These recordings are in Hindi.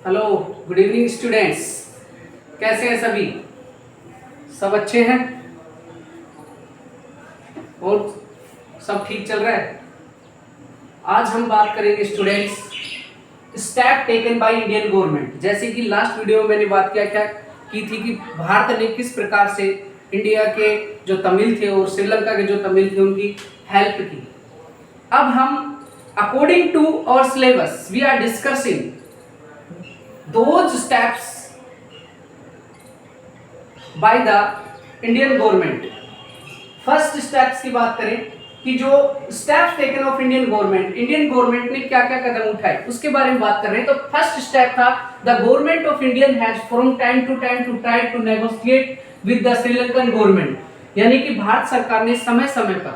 Hello, good evening students. कैसे हैं सभी? सब अच्छे हैं और सब ठीक चल रहा है। आज हम बात करेंगे students step taken by Indian government. जैसे कि लास्ट वीडियो में मैंने बात क्या की थी कि भारत ने किस प्रकार से इंडिया के जो तमिल थे और श्रीलंका के जो तमिल थे उनकी हेल्प की। अब हम according to our syllabus we are discussing those steps by the Indian government। First steps की बात करें कि जो steps taken of Indian government ने क्या क्या कदम उठाए उसके बारे में बात कर रहे हैं। तो फर्स्ट स्टेप था the government of Indian has from time to try to negotiate with the Sri Lankan government. यानी कि भारत सरकार ने समय समय पर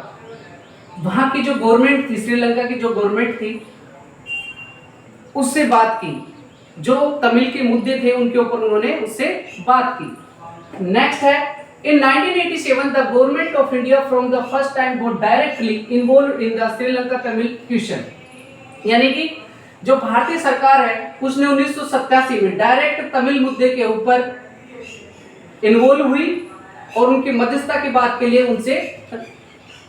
वहां की जो गवर्नमेंट थी, श्रीलंका की जो गवर्नमेंट थी, उससे बात की। जो तमिल के मुद्दे थे उनके ऊपर उन्होंने उससे बात की। नेक्स्ट है इन 1987 the government of India from the first time got directly involve in the Sri Lanka Tamil question. यानी कि जो भारतीय सरकार है उसने 1987 में डायरेक्ट तमिल मुद्दे के ऊपर इन्वॉल्व हुई और उनकी मध्यस्थता की बात के लिए उनसे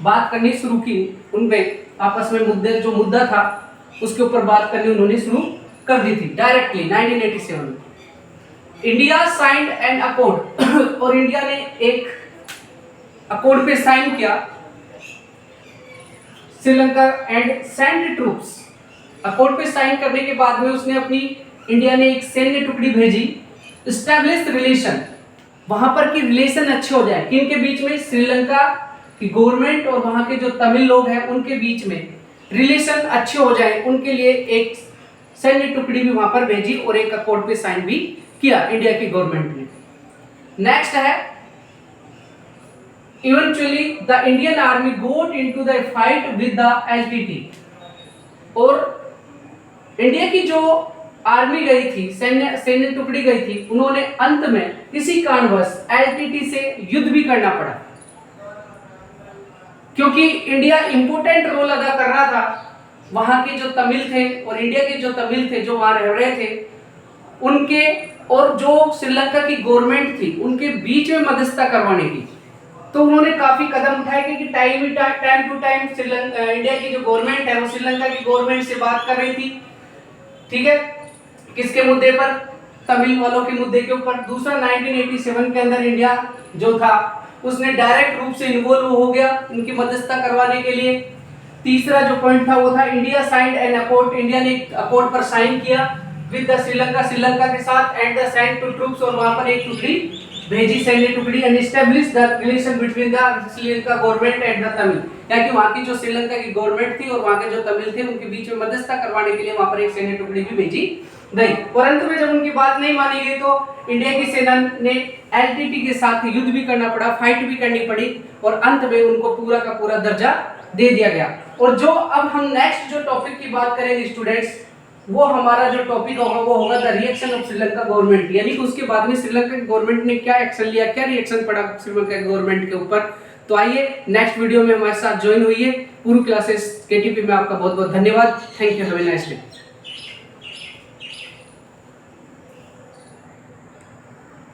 बात करनी शुरू की। उनपे आपस में मुद्दे जो मुद्दा था उसके ऊपर बात करनी उन्होंने शुरू कर दी थी डायरेक्टली 1987 में। इंडिया साइंड एन अकॉर्ड और इंडिया ने एक अकॉर्ड पे साइन किया Sri Lanka and send troops. Accord पे साइन करने के बाद में उसने अपनी इंडिया ने एक सैन्य टुकड़ी भेजी। एस्टैब्लिश रिलेशन, वहां पर की रिलेशन अच्छे हो जाए किनके बीच में, श्रीलंका की गवर्नमेंट और वहां के जो तमिल लोग हैं उनके बीच में रिलेशन अच्छे हो जाए, उनके लिए एक सैन्य टुकड़ी भी वहां पर भेजी और एक अकॉर्ड पे साइन भी किया इंडिया की गवर्नमेंट ने। नेक्स्ट है eventually the Indian army got into the fight with the LTT. और इंडिया की जो आर्मी गई थी, सैन्य टुकड़ी गई थी, उन्होंने अंत में किसी कारणवश एलटीटी से युद्ध भी करना पड़ा क्योंकि इंडिया इंपोर्टेंट रोल अदा कर रहा था। वहां के जो तमिल थे और इंडिया के जो तमिल थे जो वहां रह रहे थे उनके और जो श्रीलंका की गवर्नमेंट थी उनके बीच में मध्यस्थता करवाने की। तो उन्होंने काफी कदम उठाए क्योंकि टाइम टू टाइम इंडिया की जो गवर्नमेंट है वो श्रीलंका की गवर्नमेंट से बात कर रही थी। ठीक है, किसके मुद्दे पर, तमिल वालों के मुद्दे के ऊपर। दूसरा 1987 के अंदर इंडिया जो था उसने डायरेक्ट रूप से इन्वॉल्व हो गया उनकी मध्यस्थता करवाने के लिए। तीसरा जो पॉइंट था वो था India signed an accord, India ने एक अकॉर्ड पर साइन किया विद द श्रीलंका के साथ and the send to troops, और वहां पर एक टुकड़ी भेजी, सैन्य टुकड़ी, and establish the relation between the Sri Lanka government and the Tamil. यानी वहां की जो श्रीलंका की गवर्नमेंट थी और वहां के जो तमिल थे उनके बीच में मध्यस्थता करवाने के लिए वहां पर एक सैन्य टुकड़ी भी भेजी गई। परंतु में जब उनकी बात नहीं मानी गई तो इंडिया की सेना ने एलटीटी के साथ युद्ध भी करना पड़ा, फाइट भी करनी पड़ी और अंत में उनको पूरा का पूरा दर्जा दे दिया गया। और जो अब हम नेक्स्ट जो टॉपिक की बात करेंगे स्टूडेंट्स, वो हमारा जो टॉपिक होगा वो होगा the reaction of Sri Lanka government. यानी कि उसके बाद में श्रीलंका की गवर्नमेंट ने क्या एक्शन लिया, क्या रिएक्शन पड़ा श्रीलंका की गवर्नमेंट के ऊपर। तो आइए नेक्स्ट वीडियो में हमारे साथ ज्वाइन हुई है। पूरी क्लासेस केटीपी में आपका बहुत बहुत धन्यवाद। Thank you, have a nice day.